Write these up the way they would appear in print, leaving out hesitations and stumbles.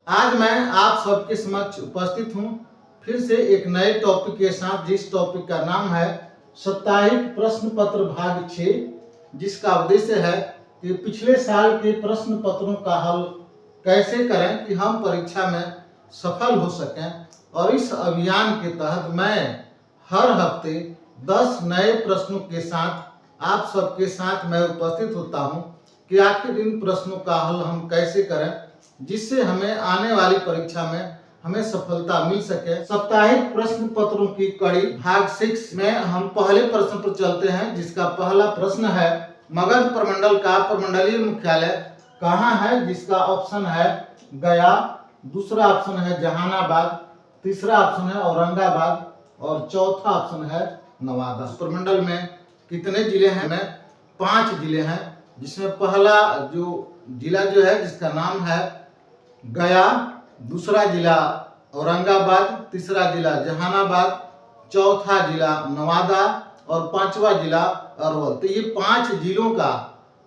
आज मैं आप सबके समक्ष उपस्थित हूँ फिर से एक नए टॉपिक के साथ, जिस टॉपिक का नाम है साप्ताहिक प्रश्न पत्र भाग 6, जिसका उद्देश्य है कि पिछले साल के प्रश्न पत्रों का हल कैसे करें कि हम परीक्षा में सफल हो सकें। और इस अभियान के तहत मैं हर हफ्ते 10 नए प्रश्नों के साथ आप सबके साथ मैं उपस्थित होता हूं कि आखिर इन प्रश्नों का हल हम कैसे करें, जिससे हमें आने वाली परीक्षा में हमें सफलता मिल सके। साप्ताहिक प्रश्न पत्रों की कड़ी भाग 6 में हम पहले प्रश्न पर चलते हैं, जिसका पहला प्रश्न है मगध प्रमंडल का प्रमंडलीय मुख्यालय कहाँ है, जिसका ऑप्शन है गया, दूसरा ऑप्शन है जहानाबाद, तीसरा ऑप्शन है औरंगाबाद और चौथा ऑप्शन है नवादा। प्रमंडल में कितने जिले हैं? 5 जिले हैं, जिसमें पहला जो जिला जो है जिसका नाम है गया, दूसरा जिला औरंगाबाद, तीसरा जिला जहानाबाद, चौथा जिला नवादा और पांचवा जिला अरवल। तो ये 5 जिलों का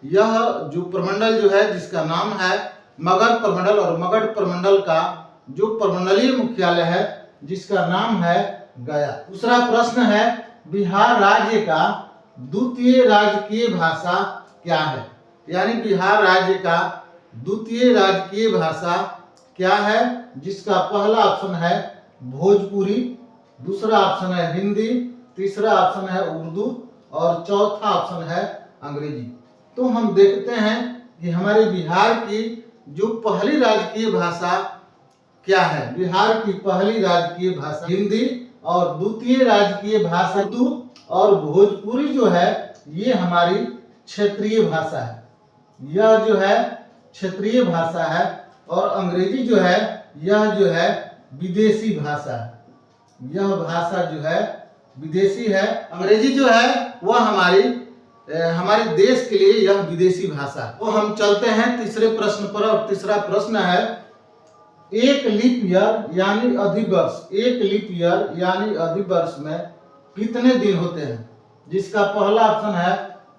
यह जो प्रमंडल जो है जिसका नाम है मगध प्रमंडल, और मगध प्रमंडल का जो प्रमंडलीय मुख्यालय है जिसका नाम है गया। दूसरा प्रश्न है बिहार राज्य का द्वितीय राजकीय भाषा क्या है, यानी बिहार राज्य का द्वितीय राजकीय भाषा क्या है, जिसका पहला ऑप्शन है भोजपुरी, दूसरा ऑप्शन है हिंदी, तीसरा ऑप्शन है उर्दू और चौथा ऑप्शन है अंग्रेजी। तो हम देखते हैं कि हमारे बिहार की जो पहली राजकीय भाषा क्या है। बिहार की पहली राजकीय भाषा हिंदी और द्वितीय राजकीय भाषा उर्दू और भोजपुरी जो है ये हमारी क्षेत्रीय भाषा है, यह जो है क्षेत्रीय भाषा है। और अंग्रेजी जो है यह जो है विदेशी भाषा है, यह भाषा जो है विदेशी है। अंग्रेजी जो है वह हमारे देश के लिए यह विदेशी भाषा है। तो हम चलते हैं तीसरे प्रश्न पर, और तीसरा प्रश्न है एक लीप ईयर यानी अधिवर्ष, एक लीप ईयर यानी अधिवर्ष में कितने दिन होते हैं, जिसका पहला ऑप्शन है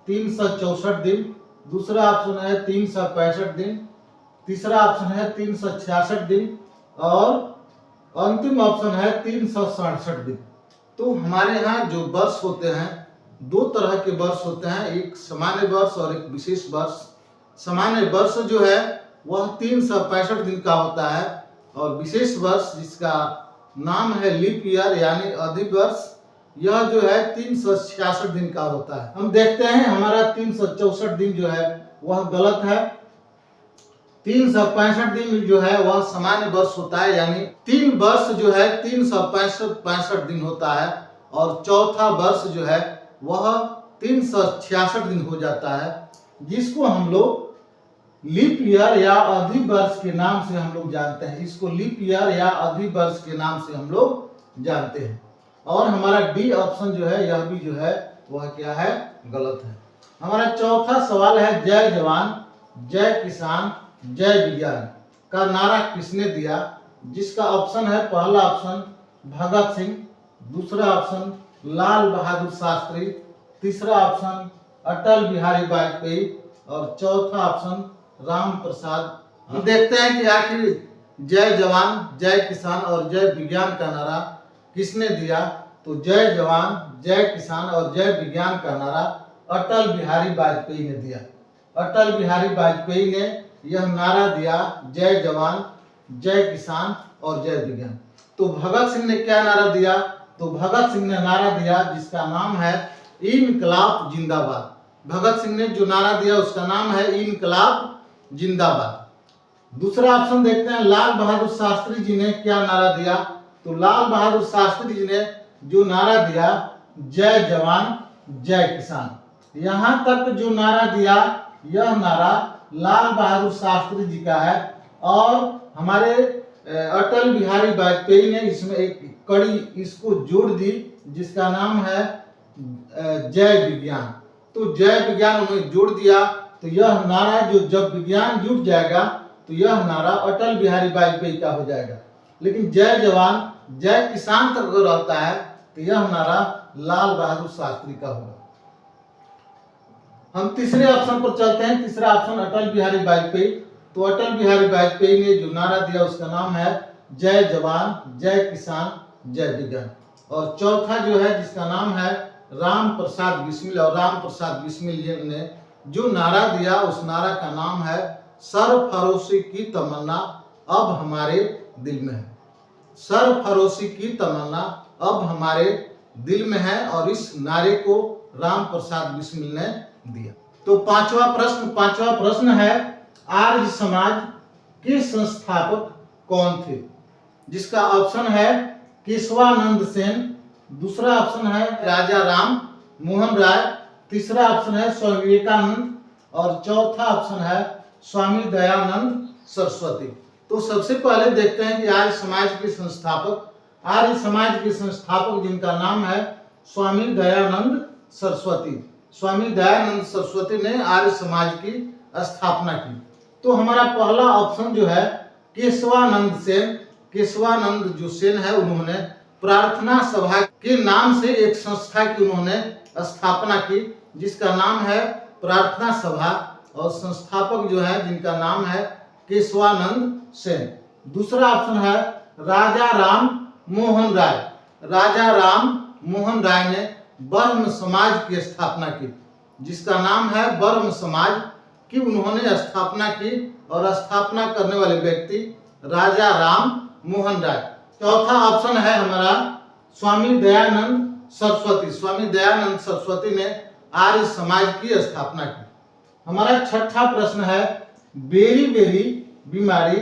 364 दिन, दूसरा ऑप्शन है 365 दिन, तीसरा ऑप्शन है 366 दिन और अंतिम ऑप्शन है 367 दिन। तो हमारे यहाँ जो वर्ष होते हैं 2 तरह के वर्ष होते हैं, एक सामान्य वर्ष और एक विशेष वर्ष। सामान्य वर्ष जो है वह 365 दिन का होता है, और विशेष वर्ष जिसका नाम है लीप ईयर यानी अधिवर्ष, यह जो है 366 दिन का होता है। हम देखते हैं हमारा 364 दिन जो है वह गलत है। 365 दिन जो है वह सामान्य वर्ष होता है, यानी 3 वर्ष जो है 365 दिन होता है, और चौथा वर्ष जो है वह 366 दिन हो जाता है, जिसको हम लोग लीप ईयर या अधिवर्ष के नाम से हम लोग जानते हैं। इसको लीप ईयर या अधिवर्ष के नाम से हम लोग जानते हैं। और हमारा डी ऑप्शन जो है यह भी जो है वह क्या है, गलत है। हमारा चौथा सवाल है जय जवान जय किसान जय विज्ञान का नारा किसने दिया, जिसका ऑप्शन है पहला ऑप्शन भगत सिंह, दूसरा ऑप्शन लाल बहादुर शास्त्री, तीसरा ऑप्शन अटल बिहारी वाजपेयी और चौथा ऑप्शन राम प्रसाद। हम देखते हैं कि आखिर जय जवान जय किसान और जय विज्ञान का नारा किसने दिया। तो जय जवान जय किसान और जय विज्ञान का नारा अटल बिहारी वाजपेयी ने दिया। अटल बिहारी वाजपेयी ने यह नारा दिया जय जवान जय किसान और जय विज्ञान। तो भगत सिंह ने क्या नारा दिया? तो भगत सिंह ने नारा दिया जिसका नाम है इनकलाब जिंदाबाद। भगत सिंह ने जो नारा दिया उसका नाम है इनकलाब जिंदाबाद। दूसरा ऑप्शन देखते हैं लाल बहादुर शास्त्री जी ने क्या नारा दिया। तो लाल बहादुर शास्त्री जी ने जो नारा दिया जय जवान जय किसान। यहाँ तक जो नारा दिया यह नारा लाल बहादुर शास्त्री जी का है, और हमारे अटल बिहारी वाजपेयी ने इसमें एक कड़ी इसको जोड़ दी जिसका नाम है जय विज्ञान। तो जय विज्ञान उन्होंने जोड़ दिया, तो यह नारा जो जब विज्ञान जुट जाएगा तो यह नारा अटल बिहारी वाजपेयी का हो जाएगा, लेकिन जय जवान जय किसान तक अगर रहता है तो यह नारा लाल बहादुर शास्त्री का होगा। हम तीसरे ऑप्शन पर चलते हैं। तीसरा ऑप्शन अटल बिहारी वाजपेयी। तो अटल बिहारी वाजपेयी ने जो नारा दिया उसका नाम है जय जवान जय किसान जय विज्ञान। और चौथा जो है जिसका नाम है राम प्रसाद बिस्मिल, और राम प्रसाद बिस्मिल जी ने जो नारा दिया उस नारा का नाम है सरफरोशी की तमन्ना अब हमारे दिल में है। सरफरोशी की तमन्ना अब हमारे दिल में है, और इस नारे को राम प्रसाद बिस्मिल ने दिया। तो पांचवा प्रश्न है आर्य समाज के संस्थापक कौन थे? जिसका ऑप्शन है केशवानंद सेन, दूसरा ऑप्शन है राजा राम मोहन राय, तीसरा ऑप्शन है स्वामी विवेकानंद, और चौथा ऑप्शन है स्वामी दयानंद सरस्वती। तो सबसे पहले देखते हैं कि आर्य समाज के संस्थापक जिनका नाम है स्वामी दयानंद सरस्वती। स्वामी दयानंद सरस्वती ने आर्य समाज की स्थापना की। तो हमारा पहला ऑप्शन जो है केशवानंद सेन, केशवानंद जो सेन है उन्होंने प्रार्थना सभा के नाम से एक संस्था की उन्होंने स्थापना की जिसका नाम है प्रार्थना सभा, और संस्थापक जो है जिनका नाम है केशवानंद सेन। दूसरा ऑप्शन है राजा राम मोहन राय। राजा राम मोहन राय ने ब्रह्म समाज की स्थापना की जिसका नाम है ब्रह्म समाज की उन्होंने स्थापना की, और स्थापना करने वाले व्यक्ति राजा राम मोहन राय। चौथा ऑप्शन है हमारा स्वामी दयानंद सरस्वती। स्वामी दयानंद सरस्वती ने आर्य समाज की स्थापना की। हमारा छठा प्रश्न है बेरी-बेरी बीमारी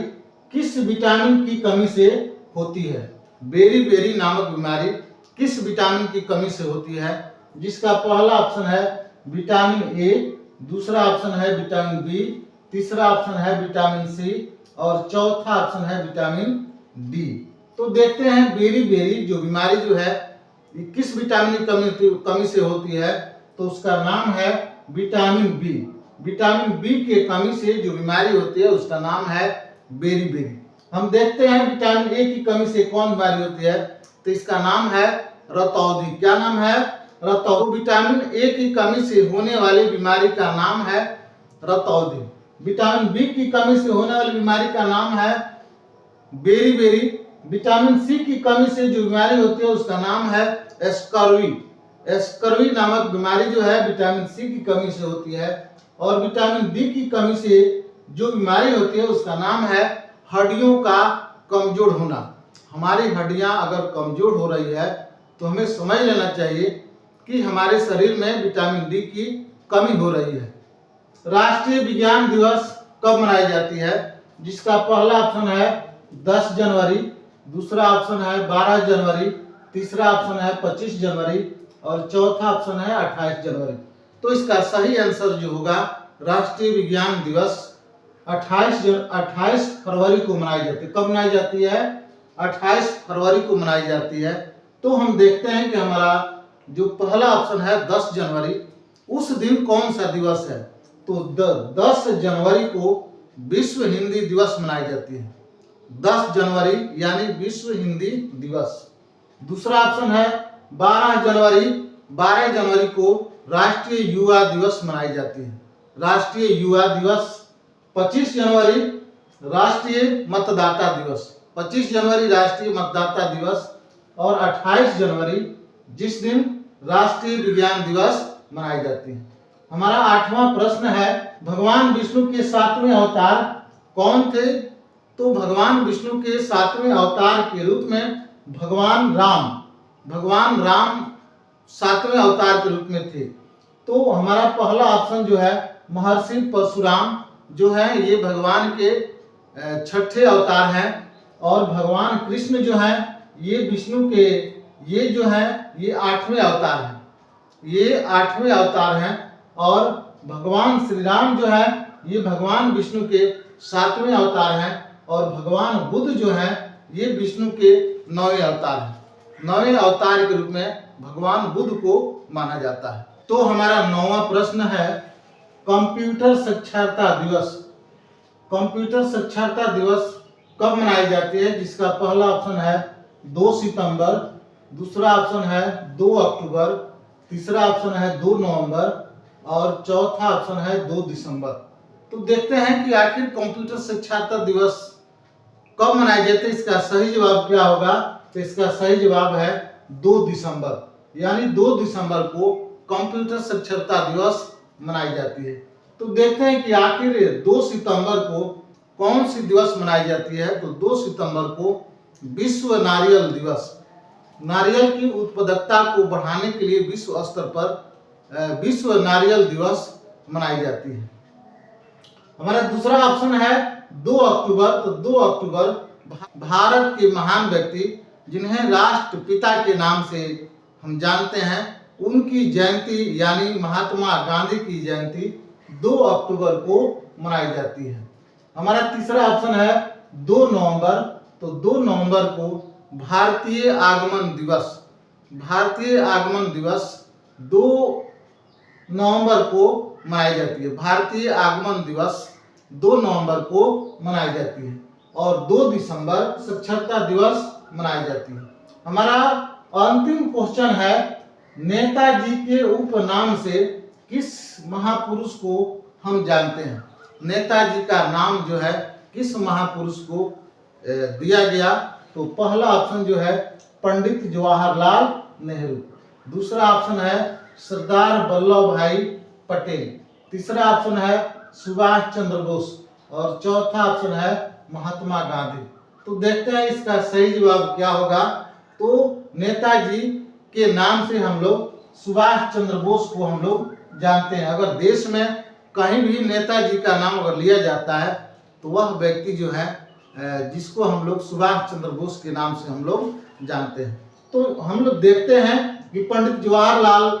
किस विटामिन की कमी से होती है? बेरी-बेरी नामक बीमारी किस विटामिन की कमी से होती है? जिसका पहला ऑप्शन है विटामिन ए, दूसरा ऑप्शन है विटामिन बी, तीसरा ऑप्शन है विटामिन सी, और चौथा ऑप्शन है विटामिन डी। तो देखते हैं बेरी-बेरी जो बीमारी जो है ये किस विटामिन की कमी से होती है? तो उसका नाम है विटामिन बी। विटामिन बी के कमी से जो बीमारी होती है उसका नाम है बेरी-बेरी। हम देखते हैं विटामिन ए की कमी से कौन बीमारी होती है, तो इसका नाम है रतौंधी। क्या नाम है? रतौंधी। विटामिन ए की कमी से होने वाली बीमारी का नाम है रतौंधी। विटामिन बी की कमी से होने वाली बीमारी का नाम है बेरी-बेरी। विटामिन सी की कमी से जो बीमारी होती है उसका नाम है स्कर्वी। स्कर्वी नामक बीमारी जो है विटामिन सी की कमी से होती है, और विटामिन डी की कमी से जो बीमारी होती है उसका नाम है हड्डियों का कमजोर होना। हमारी हड्डियां अगर कमजोर हो रही है तो हमें समझ लेना चाहिए कि हमारे शरीर में विटामिन डी की कमी हो रही है। राष्ट्रीय विज्ञान दिवस कब मनाई जाती है? जिसका पहला ऑप्शन है 10 जनवरी, दूसरा ऑप्शन है 12 जनवरी, तीसरा ऑप्शन है 25 जनवरी, और चौथा ऑप्शन है 28 जनवरी। तो इसका सही आंसर जो होगा राष्ट्रीय विज्ञान दिवस 28 फरवरी को मनाई जाती है। कब मनाई जाती है? 28 फरवरी को मनाई जाती है। तो हम देखते हैं कि हमारा जो पहला ऑप्शन है 10 जनवरी, उस दिन कौन सा दिवस है? तो 10 जनवरी को विश्व हिंदी दिवस मनाई जाती है। 10 जनवरी यानी विश्व हिंदी दिवस। दूसरा ऑप्शन है 12 जनवरी। 12 जनवरी को राष्ट्रीय युवा दिवस मनाई जाती है। राष्ट्रीय युवा दिवस। 25 जनवरी राष्ट्रीय मतदाता दिवस। 25 जनवरी राष्ट्रीय मतदाता दिवस, और 28 जनवरी जिस दिन राष्ट्रीय विज्ञान दिवस मनाई जाती है। हमारा 8वां प्रश्न है भगवान विष्णु के 7वें अवतार कौन थे? तो भगवान विष्णु के 7वें अवतार के रूप में भगवान राम 7वें अवतार के रूप में थे। तो हमारा पहला ऑप्शन जो है महर्षि परशुराम जो है ये भगवान के 6ठे अवतार हैं, और भगवान कृष्ण जो है ये विष्णु के ये जो है ये 8वें अवतार हैं। ये 8वें अवतार हैं, और भगवान श्री राम जो है ये भगवान विष्णु के 7वें अवतार हैं, और भगवान बुद्ध जो है ये विष्णु के 9वें अवतार हैं। 9वें अवतार के रूप में भगवान बुद्ध को माना जाता है। तो हमारा 9वां प्रश्न है कंप्यूटर साक्षरता दिवस। कंप्यूटर साक्षरता दिवस कब मनाई जाती है? जिसका पहला ऑप्शन है 2 सितंबर, दूसरा ऑप्शन है 2 अक्टूबर, तीसरा ऑप्शन है 2 नवंबर, और चौथा ऑप्शन है 2 दिसंबर। तो देखते हैं कि आखिर कंप्यूटर साक्षरता दिवस कब मनाया जाता है। इसका सही जवाब क्या होगा? तो इसका सही जवाब है 2 दिसंबर, यानी 2 दिसंबर को कंप्यूटर साक्षरता दिवस मनाई जाती है। तो देखते हैं कि आखिर 2 सितंबर को कौन सी दिवस मनाई जाती है। तो 2 सितंबर को विश्व नारियल दिवस, नारियल की उत्पादकता को बढ़ाने के लिए विश्व स्तर पर विश्व नारियल दिवस मनाई जाती है। हमारा दूसरा ऑप्शन है 2 अक्टूबर। तो 2 अक्टूबर भारत के महान व्यक्ति जिन्हें राष्ट्रपिता के नाम से हम जानते हैं, उनकी जयंती यानी महात्मा गांधी की जयंती 2 अक्टूबर को मनाई जाती है। हमारा तीसरा ऑप्शन है 2 नवंबर। तो 2 नवंबर को भारतीय आगमन दिवस, भारतीय आगमन दिवस 2 नवंबर को मनाई जाती है। भारतीय आगमन दिवस 2 नवंबर को मनाई जाती है और 2 दिसंबर साक्षरता दिवस मनाई जाती है। हमारा अंतिम क्वेश्चन है, नेताजी के उपनाम से किस महापुरुष को हम जानते हैं? नेताजी का नाम जो है किस महापुरुष को दिया गया? तो पहला ऑप्शन जो है पंडित जवाहरलाल नेहरू, दूसरा ऑप्शन है सरदार वल्लभ भाई पटेल, तीसरा ऑप्शन है सुभाष चंद्र बोस और चौथा ऑप्शन है महात्मा गांधी। तो देखते हैं इसका सही जवाब क्या होगा। तो नेताजी के नाम से हम लोग सुभाष चंद्र बोस को हम लोग जानते हैं। अगर देश में कहीं भी नेताजी का नाम अगर लिया जाता है तो वह व्यक्ति जो है जिसको हम लोग सुभाष चंद्र बोस के नाम से हम लोग जानते हैं। तो हम लोग देखते हैं कि पंडित जवाहरलाल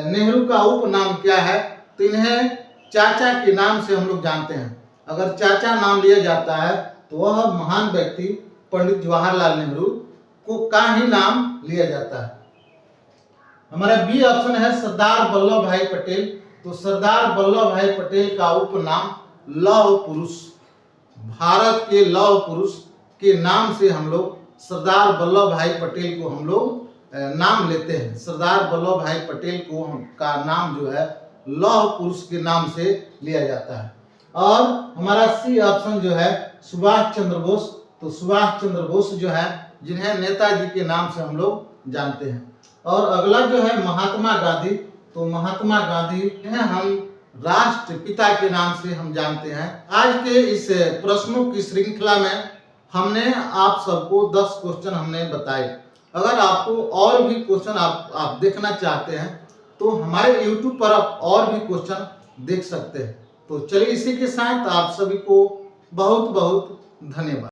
नेहरू का उपनाम क्या है। तो इन्हें चाचा के नाम से हम लोग जानते हैं। अगर चाचा नाम लिया जाता है तो वह महान व्यक्ति पंडित जवाहरलाल नेहरू को का ही नाम लिया जाता है। हमारा बी ऑप्शन है सरदार वल्लभ भाई पटेल। तो सरदार वल्लभ भाई पटेल का उपनाम लौह पुरुष, भारत के लौह पुरुष के नाम से हम लोग सरदार वल्लभ भाई पटेल को हम लोग नाम लेते हैं। सरदार वल्लभ भाई पटेल को का नाम जो है लौह पुरुष के नाम से लिया जाता है। और हमारा सी ऑप्शन जो है सुभाष चंद्र बोस। तो सुभाष चंद्र बोस जो है जिन्हें नेताजी के नाम से हम लोग जानते हैं। और अगला जो है महात्मा गांधी। तो महात्मा गांधी हैं हम राष्ट्रपिता के नाम से हम जानते हैं। आज के इस प्रश्नों की श्रृंखला में हमने आप सबको 10 क्वेश्चन हमने बताए। अगर आपको और भी क्वेश्चन आप देखना चाहते हैं तो हमारे YouTube पर आप और भी क्वेश्चन देख सकते हैं। तो चलिए इसी के साथ आप सभी को बहुत बहुत धन्यवाद।